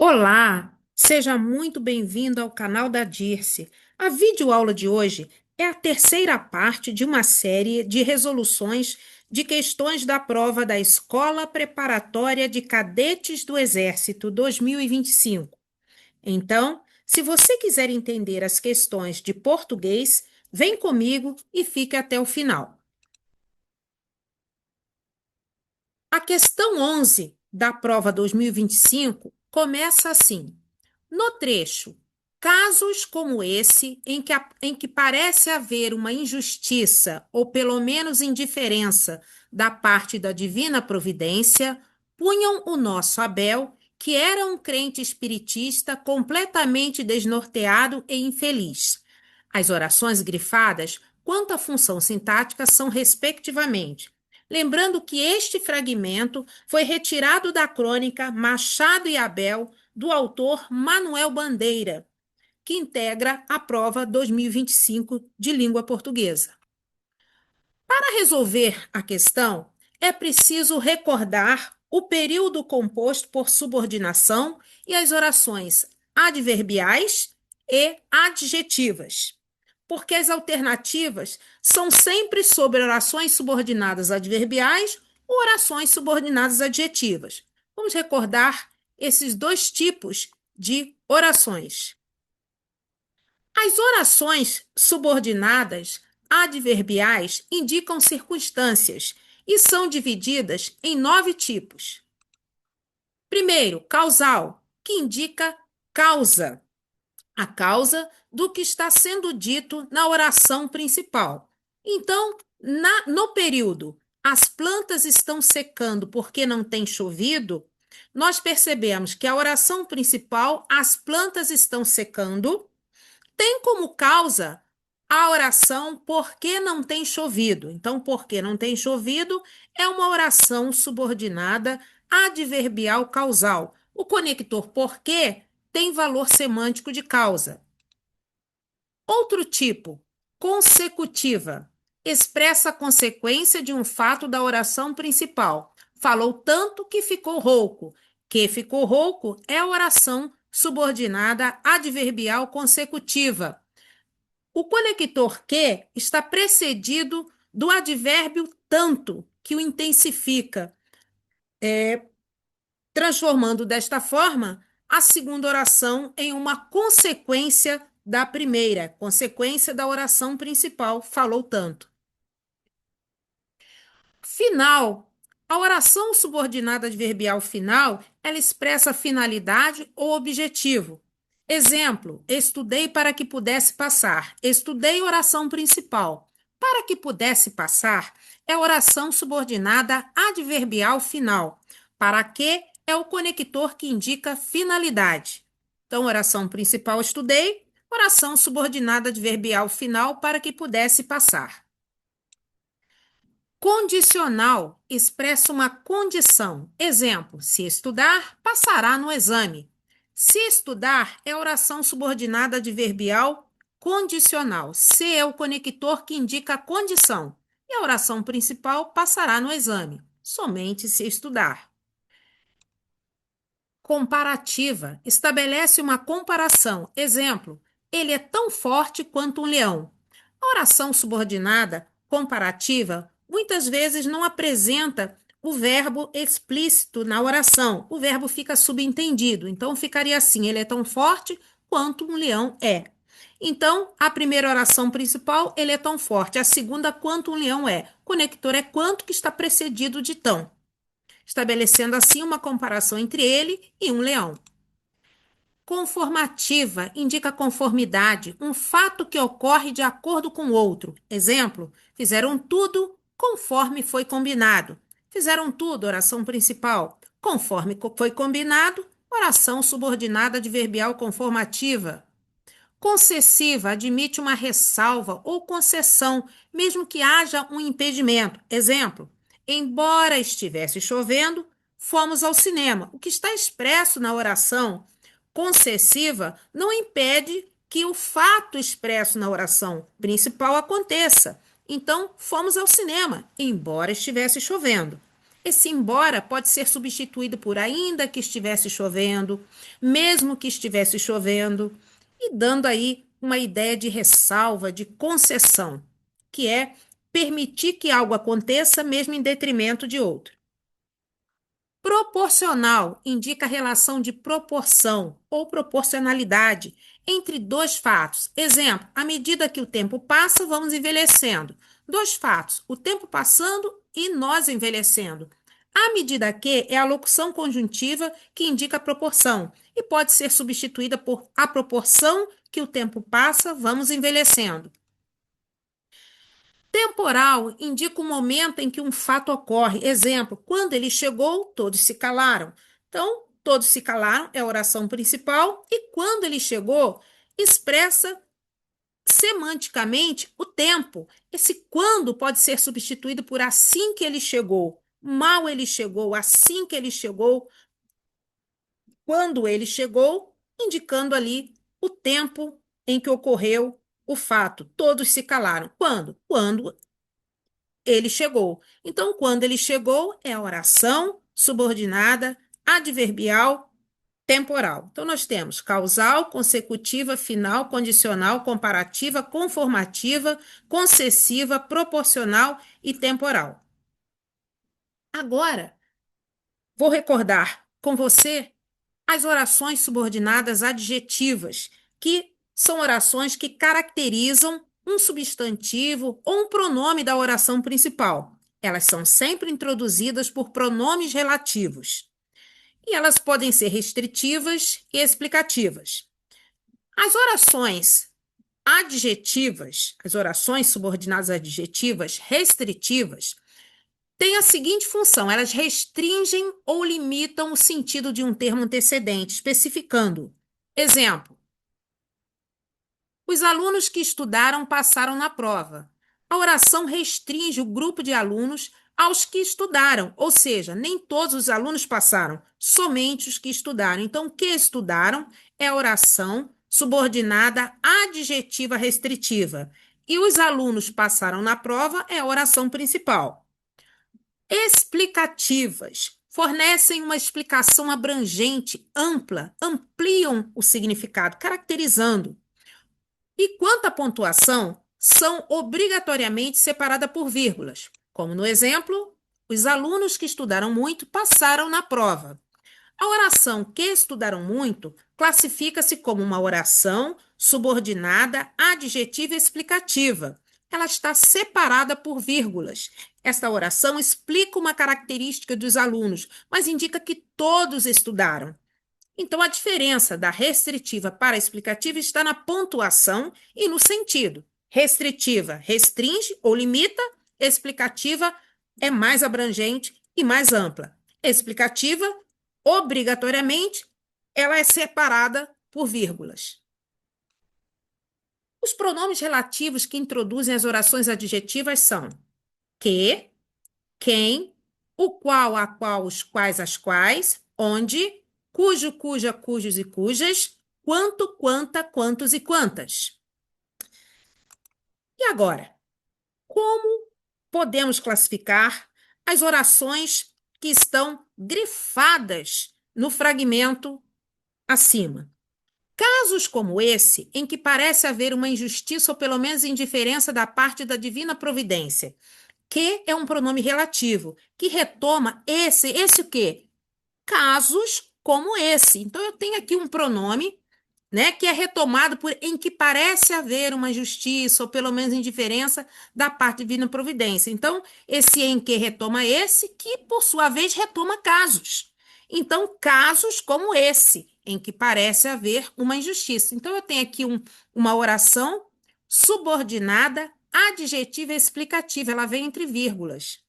Olá, seja muito bem-vindo ao canal da Dirce. A videoaula de hoje é a terceira parte de uma série de resoluções de questões da prova da Escola Preparatória de Cadetes do Exército 2025. Então, se você quiser entender as questões de português, vem comigo e fique até o final. A questão 11 da prova 2025 começa assim. No trecho, casos como esse, em que parece haver uma injustiça ou pelo menos indiferença da parte da divina providência, punham o nosso Abel, que era um crente espiritista completamente desnorteado e infeliz. As orações grifadas, quanto à função sintática, são respectivamente. Lembrando que este fragmento foi retirado da crônica Machado e Abel, do autor Manuel Bandeira, que integra a prova 2025 de língua portuguesa. Para resolver a questão, é preciso recordar o período composto por subordinação e as orações adverbiais e adjetivas, porque as alternativas são sempre sobre orações subordinadas adverbiais ou orações subordinadas adjetivas. Vamos recordar esses dois tipos de orações. As orações subordinadas adverbiais indicam circunstâncias e são divididas em 9 tipos. Primeiro, causal, que indica causa, a causa do que está sendo dito na oração principal. Então, no período as plantas estão secando porque não tem chovido, nós percebemos que a oração principal, as plantas estão secando, tem como causa a oração porque não tem chovido. Então, porque não tem chovido é uma oração subordinada adverbial causal. O conector porque tem valor semântico de causa. Outro tipo, consecutiva, expressa a consequência de um fato da oração principal. Falou tanto que ficou rouco. Que ficou rouco é a oração subordinada adverbial consecutiva. O conector que está precedido do advérbio tanto, que o intensifica, transformando desta forma a segunda oração em uma consequência da primeira, consequência da oração principal, falou tanto. Final. A oração subordinada adverbial final, ela expressa finalidade ou objetivo. Exemplo, estudei para que pudesse passar. Estudei oração principal. Para que pudesse passar é oração subordinada adverbial final. Para que é o conector que indica finalidade. Então, oração principal estudei, oração subordinada adverbial final para que pudesse passar. Condicional expressa uma condição. Exemplo, se estudar, passará no exame. Se estudar é oração subordinada adverbial condicional. Se é o conector que indica a condição. E a oração principal passará no exame. Somente se estudar. Comparativa estabelece uma comparação. Exemplo, ele é tão forte quanto um leão. A oração subordinada comparativa muitas vezes não apresenta o verbo explícito na oração. O verbo fica subentendido. Então ficaria assim: ele é tão forte quanto um leão é. Então, a primeira oração principal, ele é tão forte. A segunda, quanto um leão é. Conector é quanto, que está precedido de tão, estabelecendo assim uma comparação entre ele e um leão. Conformativa indica conformidade, um fato que ocorre de acordo com o outro. Exemplo, fizeram tudo conforme foi combinado. Fizeram tudo, oração principal. Conforme foi combinado, oração subordinada adverbial conformativa. Concessiva admite uma ressalva ou concessão, mesmo que haja um impedimento. Exemplo, embora estivesse chovendo, fomos ao cinema. O que está expresso na oração concessiva não impede que o fato expresso na oração principal aconteça. Então, fomos ao cinema, embora estivesse chovendo. Esse embora pode ser substituído por ainda que estivesse chovendo, mesmo que estivesse chovendo, e dando aí uma ideia de ressalva, de concessão, que é permitir que algo aconteça mesmo em detrimento de outro. Proporcional indica a relação de proporção ou proporcionalidade entre dois fatos. Exemplo, à medida que o tempo passa, vamos envelhecendo. Dois fatos, o tempo passando e nós envelhecendo. À medida que é a locução conjuntiva que indica a proporção e pode ser substituída por a proporção que o tempo passa, vamos envelhecendo. Temporal indica o momento em que um fato ocorre. Exemplo, quando ele chegou, todos se calaram. Então, todos se calaram é a oração principal, e quando ele chegou, expressa semanticamente o tempo. Esse quando pode ser substituído por assim que ele chegou. Mal ele chegou, assim que ele chegou, quando ele chegou, indicando ali o tempo em que ocorreu o fato. Todos se calaram. Quando? Quando ele chegou. Então, quando ele chegou, é a oração subordinada, adverbial, temporal. Então, nós temos causal, consecutiva, final, condicional, comparativa, conformativa, concessiva, proporcional e temporal. Agora, vou recordar com você as orações subordinadas adjetivas, que são orações que caracterizam um substantivo ou um pronome da oração principal. Elas são sempre introduzidas por pronomes relativos. E elas podem ser restritivas e explicativas. As orações adjetivas, as orações subordinadas adjetivas restritivas, têm a seguinte função: elas restringem ou limitam o sentido de um termo antecedente, especificando. Exemplo: os alunos que estudaram passaram na prova. A oração restringe o grupo de alunos aos que estudaram, ou seja, nem todos os alunos passaram, somente os que estudaram. Então, o que estudaram é a oração subordinada adjetiva restritiva. E os alunos passaram na prova é a oração principal. Explicativas fornecem uma explicação abrangente, ampla, ampliam o significado, caracterizando. E quanto à pontuação, são obrigatoriamente separadas por vírgulas. Como no exemplo, os alunos que estudaram muito passaram na prova. A oração que estudaram muito classifica-se como uma oração subordinada adjetiva explicativa. Ela está separada por vírgulas. Esta oração explica uma característica dos alunos, mas indica que todos estudaram. Então, a diferença da restritiva para a explicativa está na pontuação e no sentido. Restritiva restringe ou limita, explicativa é mais abrangente e mais ampla. Explicativa, obrigatoriamente, ela é separada por vírgulas. Os pronomes relativos que introduzem as orações adjetivas são que, quem, o qual, a qual, os quais, as quais, onde, cujo, cuja, cujos e cujas, quanto, quanta, quantos e quantas. E agora, como podemos classificar as orações que estão grifadas no fragmento acima? Casos como esse, em que parece haver uma injustiça ou pelo menos indiferença da parte da divina providência, que é um pronome relativo, que retoma esse o quê? Casos como esse. Então, eu tenho aqui um pronome, né, que é retomado por em que parece haver uma justiça ou pelo menos indiferença da parte divina providência. Então, esse em que retoma esse, que por sua vez retoma casos. Então, casos como esse, em que parece haver uma injustiça. Então, eu tenho aqui uma oração subordinada, adjetiva e explicativa. Ela vem entre vírgulas.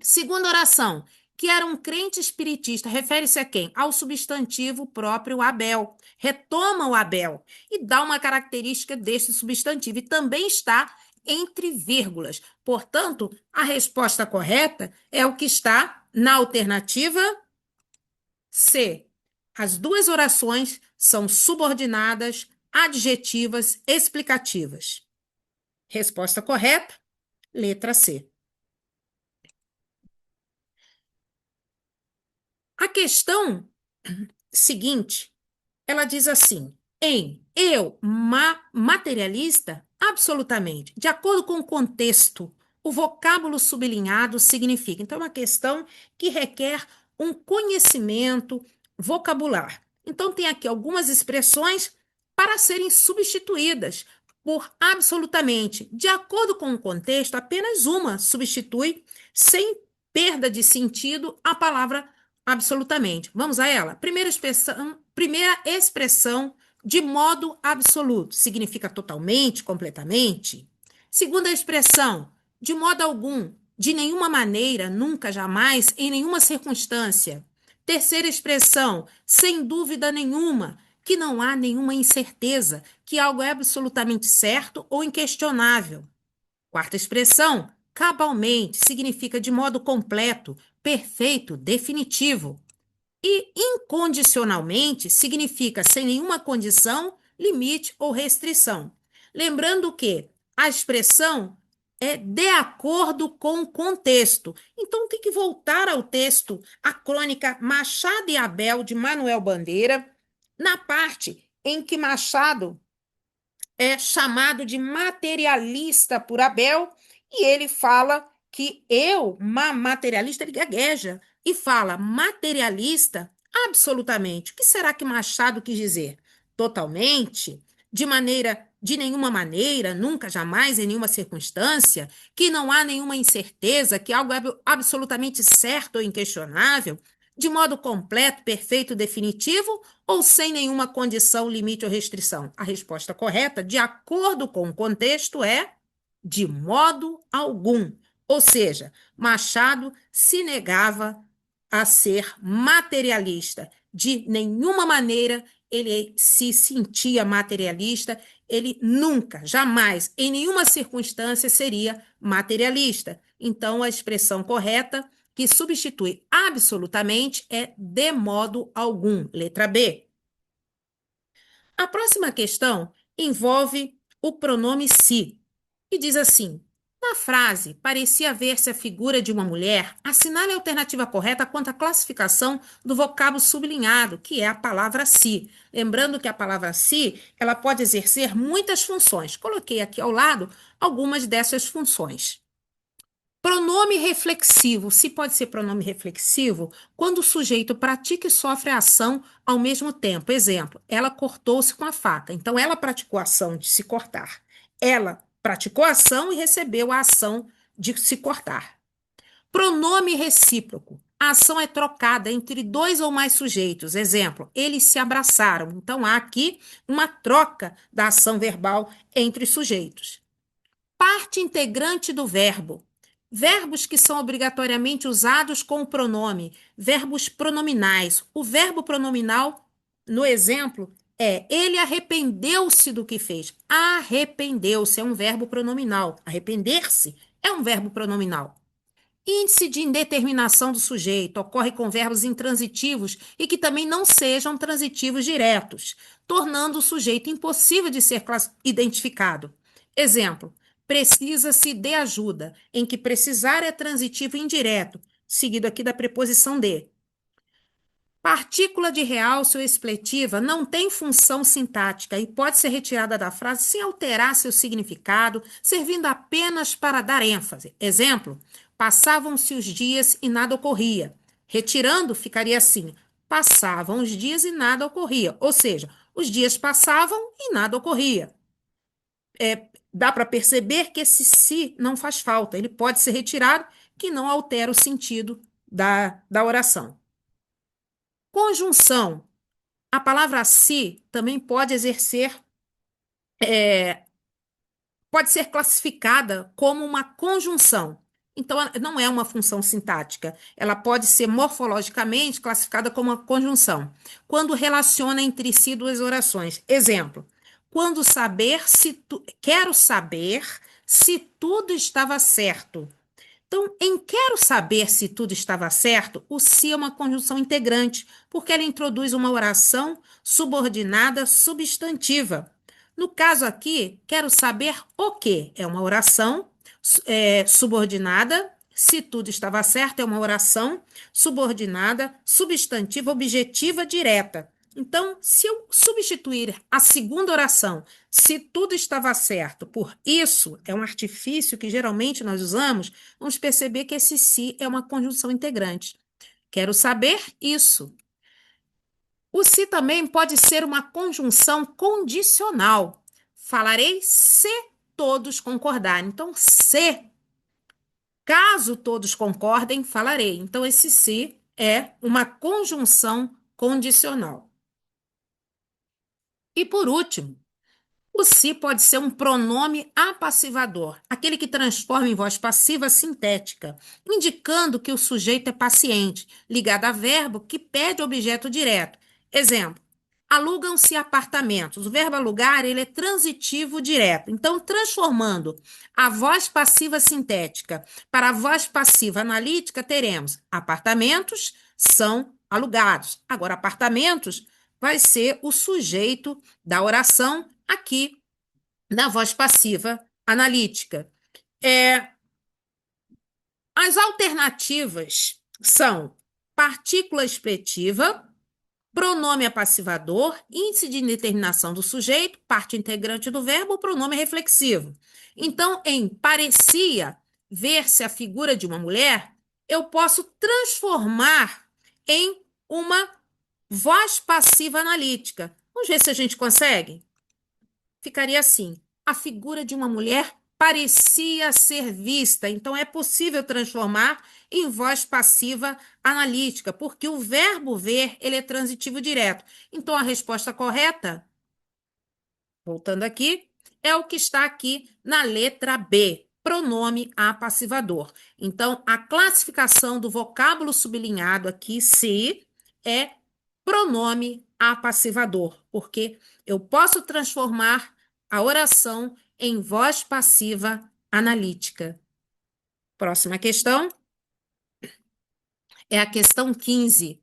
Segunda oração, que era um crente espiritista, refere-se a quem? Ao substantivo próprio Abel. Retoma o Abel e dá uma característica deste substantivo. E também está entre vírgulas. Portanto, a resposta correta é o que está na alternativa C. As duas orações são subordinadas, adjetivas, explicativas. Resposta correta, letra C. A questão seguinte, ela diz assim: em eu materialista, absolutamente. De acordo com o contexto, o vocábulo sublinhado significa. Então, é uma questão que requer um conhecimento vocabular. Então, tem aqui algumas expressões para serem substituídas por absolutamente. De acordo com o contexto, apenas uma substitui, sem perda de sentido, a palavra absolutamente. Vamos a ela? Primeira expressão de modo absoluto significa totalmente, completamente. Segunda expressão, de modo algum, de nenhuma maneira, nunca, jamais, em nenhuma circunstância. Terceira expressão, sem dúvida nenhuma, que não há nenhuma incerteza, que algo é absolutamente certo ou inquestionável. Quarta expressão, cabalmente, significa de modo completo, perfeito, definitivo. E incondicionalmente significa sem nenhuma condição, limite ou restrição. Lembrando que a expressão é de acordo com o contexto. Então tem que voltar ao texto, a crônica Machado e Abel de Manuel Bandeira, na parte em que Machado é chamado de materialista por Abel, e ele fala que materialista, ele gagueja e fala materialista absolutamente. O que será que Machado quis dizer? Totalmente? De maneira, de nenhuma maneira, nunca, jamais, em nenhuma circunstância, que não há nenhuma incerteza, que algo é absolutamente certo ou inquestionável, de modo completo, perfeito, definitivo, ou sem nenhuma condição, limite ou restrição? A resposta correta, de acordo com o contexto, é de modo algum. Ou seja, Machado se negava a ser materialista. De nenhuma maneira ele se sentia materialista, ele nunca, jamais, em nenhuma circunstância seria materialista. Então, a expressão correta que substitui absolutamente é de modo algum, letra B. A próxima questão envolve o pronome se, e diz assim: na frase parecia ver-se a figura de uma mulher, assinale a alternativa correta quanto à classificação do vocábulo sublinhado, que é a palavra se. Lembrando que a palavra se, ela pode exercer muitas funções. Coloquei aqui ao lado algumas dessas funções. Pronome reflexivo. Se pode ser pronome reflexivo quando o sujeito pratica e sofre a ação ao mesmo tempo. Exemplo, ela cortou-se com a faca. Então, ela praticou a ação de se cortar. Ela praticou a ação e recebeu a ação de se cortar. Pronome recíproco. A ação é trocada entre dois ou mais sujeitos. Exemplo, eles se abraçaram. Então, há aqui uma troca da ação verbal entre os sujeitos. Parte integrante do verbo. Verbos que são obrigatoriamente usados com o pronome, verbos pronominais. O verbo pronominal, no exemplo, é ele arrependeu-se do que fez. Arrependeu-se é um verbo pronominal. Arrepender-se é um verbo pronominal. Índice de indeterminação do sujeito ocorre com verbos intransitivos e que também não sejam transitivos diretos, tornando o sujeito impossível de ser identificado. Exemplo: precisa-se de ajuda, em que precisar é transitivo indireto, seguido aqui da preposição de. Partícula de realce ou expletiva não tem função sintática e pode ser retirada da frase sem alterar seu significado, servindo apenas para dar ênfase. Exemplo: passavam-se os dias e nada ocorria. Retirando, ficaria assim: passavam os dias e nada ocorria. Ou seja, os dias passavam e nada ocorria. Dá para perceber que esse se não faz falta, ele pode ser retirado, que não altera o sentido da oração. Conjunção. A palavra se também pode ser classificada como uma conjunção. Então, ela não é uma função sintática. Ela pode ser morfologicamente classificada como uma conjunção. Quando relaciona entre si duas orações. Exemplo: quando saber se quero saber se tudo estava certo. Então, em quero saber se tudo estava certo, o se é uma conjunção integrante, porque ela introduz uma oração subordinada substantiva. No caso aqui, quero saber o quê? É uma oração subordinada Se tudo estava certo, é uma oração subordinada, substantiva, objetiva, direta. Então, se eu substituir a segunda oração, se tudo estava certo, por isso, é um artifício que geralmente nós usamos, vamos perceber que esse se é uma conjunção integrante. Quero saber isso. O se também pode ser uma conjunção condicional. Falarei se todos concordarem. Então, se, caso todos concordem, falarei. Então, esse se é uma conjunção condicional. E por último, o se pode ser um pronome apassivador, aquele que transforma em voz passiva sintética, indicando que o sujeito é paciente, ligado a verbo que pede objeto direto. Exemplo: alugam-se apartamentos. O verbo alugar, ele é transitivo direto. Então, transformando a voz passiva sintética para a voz passiva analítica, teremos apartamentos são alugados. Agora, apartamentos vai ser o sujeito da oração aqui na voz passiva analítica. As alternativas são partícula expletiva, pronome apassivador, índice de indeterminação do sujeito, parte integrante do verbo, pronome reflexivo. Então, em parecia ver-se a figura de uma mulher, eu posso transformar em uma voz passiva analítica. Vamos ver se a gente consegue? Ficaria assim: a figura de uma mulher parecia ser vista. Então, é possível transformar em voz passiva analítica, porque o verbo ver, ele é transitivo direto. Então, a resposta correta, voltando aqui, é o que está aqui na letra B, pronome apassivador. Então, a classificação do vocábulo sublinhado aqui, se, é pronome apassivador, porque eu posso transformar a oração em voz passiva analítica. Próxima questão é a questão 15.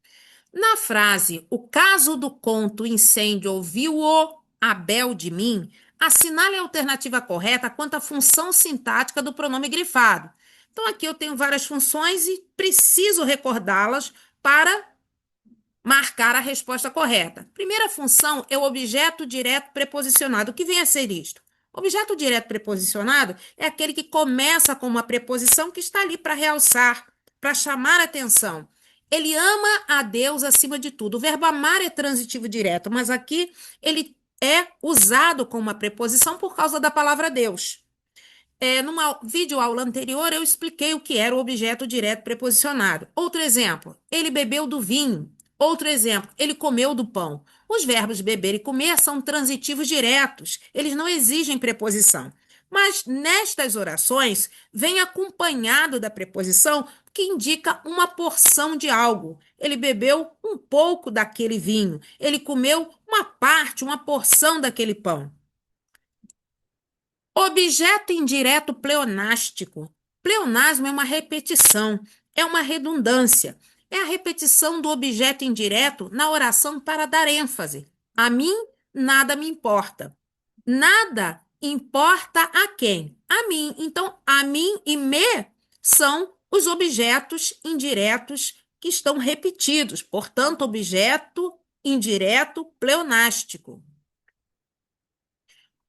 Na frase, o caso do conto incêndio ouviu-o Abel de mim, assinale a alternativa correta quanto à função sintática do pronome grifado. Então, aqui eu tenho várias funções e preciso recordá-las para marcar a resposta correta. Primeira função é o objeto direto preposicionado. O que vem a ser isto? Objeto direto preposicionado é aquele que começa com uma preposição que está ali para realçar, para chamar a atenção. Ele ama a Deus acima de tudo. O verbo amar é transitivo direto, mas aqui ele é usado com uma preposição por causa da palavra Deus. Numa videoaula anterior, eu expliquei o que era o objeto direto preposicionado. Outro exemplo, ele bebeu do vinho. Outro exemplo, ele comeu do pão. Os verbos beber e comer são transitivos diretos, eles não exigem preposição. Mas nestas orações, vem acompanhado da preposição que indica uma porção de algo. Ele bebeu um pouco daquele vinho, ele comeu uma parte, uma porção daquele pão. Objeto indireto pleonástico. Pleonasmo é uma repetição, é uma redundância. É a repetição do objeto indireto na oração para dar ênfase. A mim, nada me importa. Nada importa a quem? A mim. Então, a mim e me são os objetos indiretos que estão repetidos. Portanto, objeto indireto pleonástico.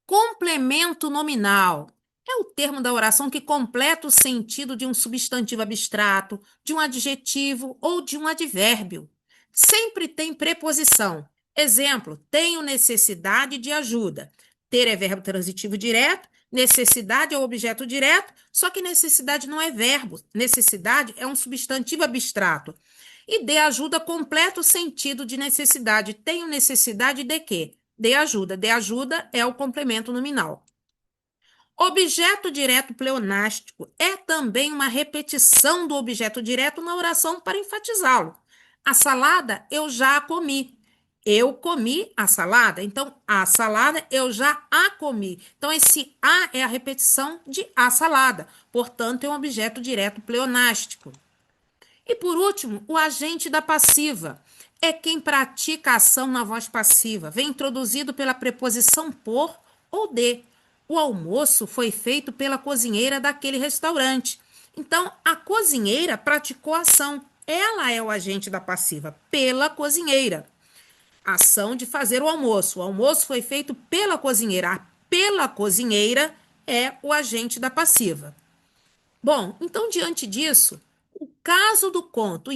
Complemento nominal é o termo da oração que completa o sentido de um substantivo abstrato, de um adjetivo ou de um advérbio. Sempre tem preposição. Exemplo: tenho necessidade de ajuda. Ter é verbo transitivo direto, necessidade é o objeto direto, só que necessidade não é verbo. Necessidade é um substantivo abstrato. E de ajuda completa o sentido de necessidade. Tenho necessidade de quê? De ajuda. De ajuda é o complemento nominal. Objeto direto pleonástico é também uma repetição do objeto direto na oração para enfatizá-lo. A salada eu já a comi. Eu comi a salada. Então, a salada eu já a comi. Então, esse a é a repetição de a salada. Portanto, é um objeto direto pleonástico. E por último, o agente da passiva é quem pratica a ação na voz passiva. Vem introduzido pela preposição por ou de. O almoço foi feito pela cozinheira daquele restaurante. Então, a cozinheira praticou a ação. Ela é o agente da passiva, pela cozinheira. Ação de fazer o almoço. O almoço foi feito pela cozinheira. A pela cozinheira é o agente da passiva. Bom, então, diante disso, o caso do conto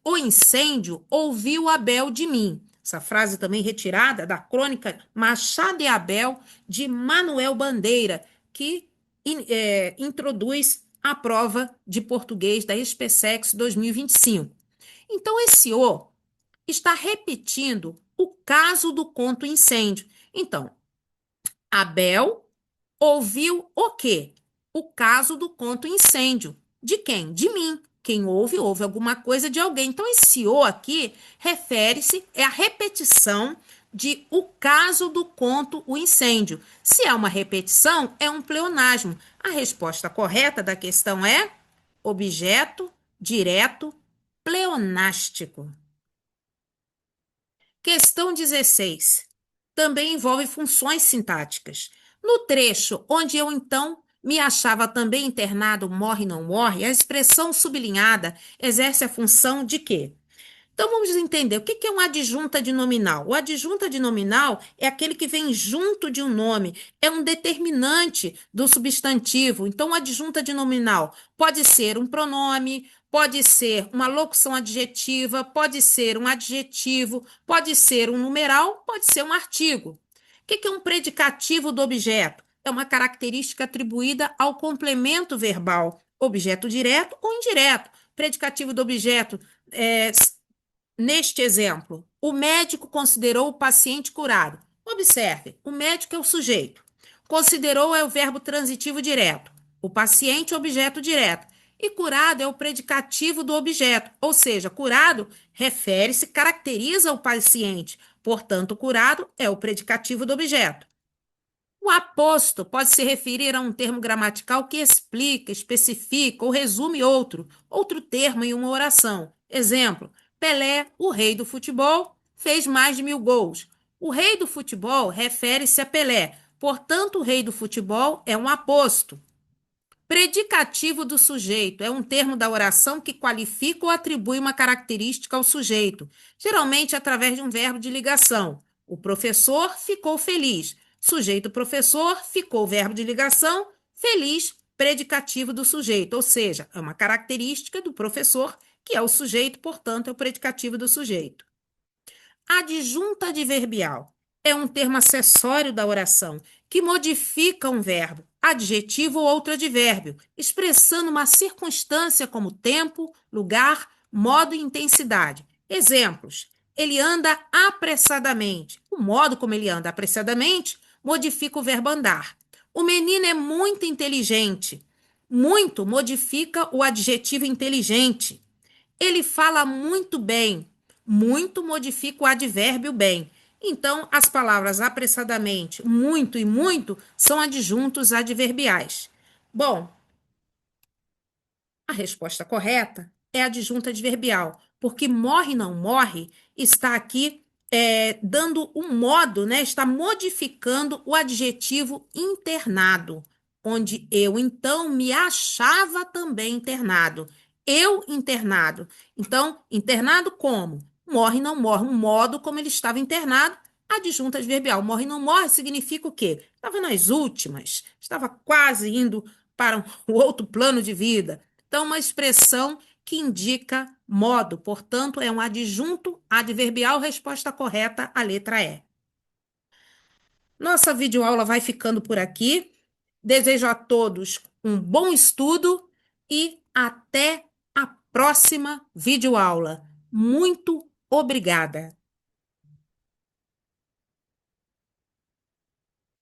O Incêndio ouviu Abel de mim. Essa frase também retirada da crônica Machado e Abel, de Manuel Bandeira, que introduz a prova de português da SPSEX 2025. Então, esse O está repetindo o caso do conto Incêndio. Então, Abel ouviu o quê? O caso do conto incêndio. De quem? De mim. Quem ouve, ouve alguma coisa de alguém. Então, esse o aqui refere-se, é a repetição de o caso do conto o incêndio. Se é uma repetição, é um pleonasmo. A resposta correta da questão é objeto direto pleonástico. Questão 16. Também envolve funções sintáticas. No trecho onde eu então me achava também internado, morre não morre, a expressão sublinhada exerce a função de quê? Então vamos entender o que é uma adjunta de nominal. O adjunta de nominal é aquele que vem junto de um nome, é um determinante do substantivo. Então, o adjunta de nominal pode ser um pronome, pode ser uma locução adjetiva, pode ser um adjetivo, pode ser um numeral, pode ser um artigo. O que é um predicativo do objeto? É uma característica atribuída ao complemento verbal, objeto direto ou indireto. Predicativo do objeto é, neste exemplo, o médico considerou o paciente curado. Observe, o médico é o sujeito. Considerou é o verbo transitivo direto. O paciente, objeto direto. E curado é o predicativo do objeto. Ou seja, curado refere-se, caracteriza o paciente. Portanto, curado é o predicativo do objeto. O aposto pode se referir a um termo gramatical que explica, especifica ou resume outro termo em uma oração. Exemplo: Pelé, o rei do futebol, fez mais de 1000 gols. O rei do futebol refere-se a Pelé, portanto, o rei do futebol é um aposto. Predicativo do sujeito é um termo da oração que qualifica ou atribui uma característica ao sujeito, geralmente através de um verbo de ligação. O professor ficou feliz. Sujeito professor ficou verbo de ligação, feliz, predicativo do sujeito, ou seja, é uma característica do professor, que é o sujeito, portanto, é o predicativo do sujeito. Adjunta adverbial é um termo acessório da oração que modifica um verbo, adjetivo ou outro advérbio, expressando uma circunstância como tempo, lugar, modo e intensidade. Exemplos: ele anda apressadamente. O modo como ele anda apressadamente modifica o verbo andar. O menino é muito inteligente. Muito modifica o adjetivo inteligente. Ele fala muito bem. Muito modifica o advérbio bem. Então, as palavras apressadamente, muito e muito são adjuntos adverbiais. Bom, a resposta correta é adjunta adverbial, porque morre não morre está aqui dando um modo, né? Está modificando o adjetivo internado, onde eu então me achava também internado. Eu internado. Então, internado como? Morre não morre, um modo como ele estava internado. Adjunta adverbial. Morre não morre significa o quê? Estava nas últimas, estava quase indo para o outro plano de vida. Então, uma expressão que indica modo, portanto, é um adjunto adverbial. Resposta correta, a letra E. Nossa videoaula vai ficando por aqui. Desejo a todos um bom estudo e até a próxima videoaula. Muito obrigada!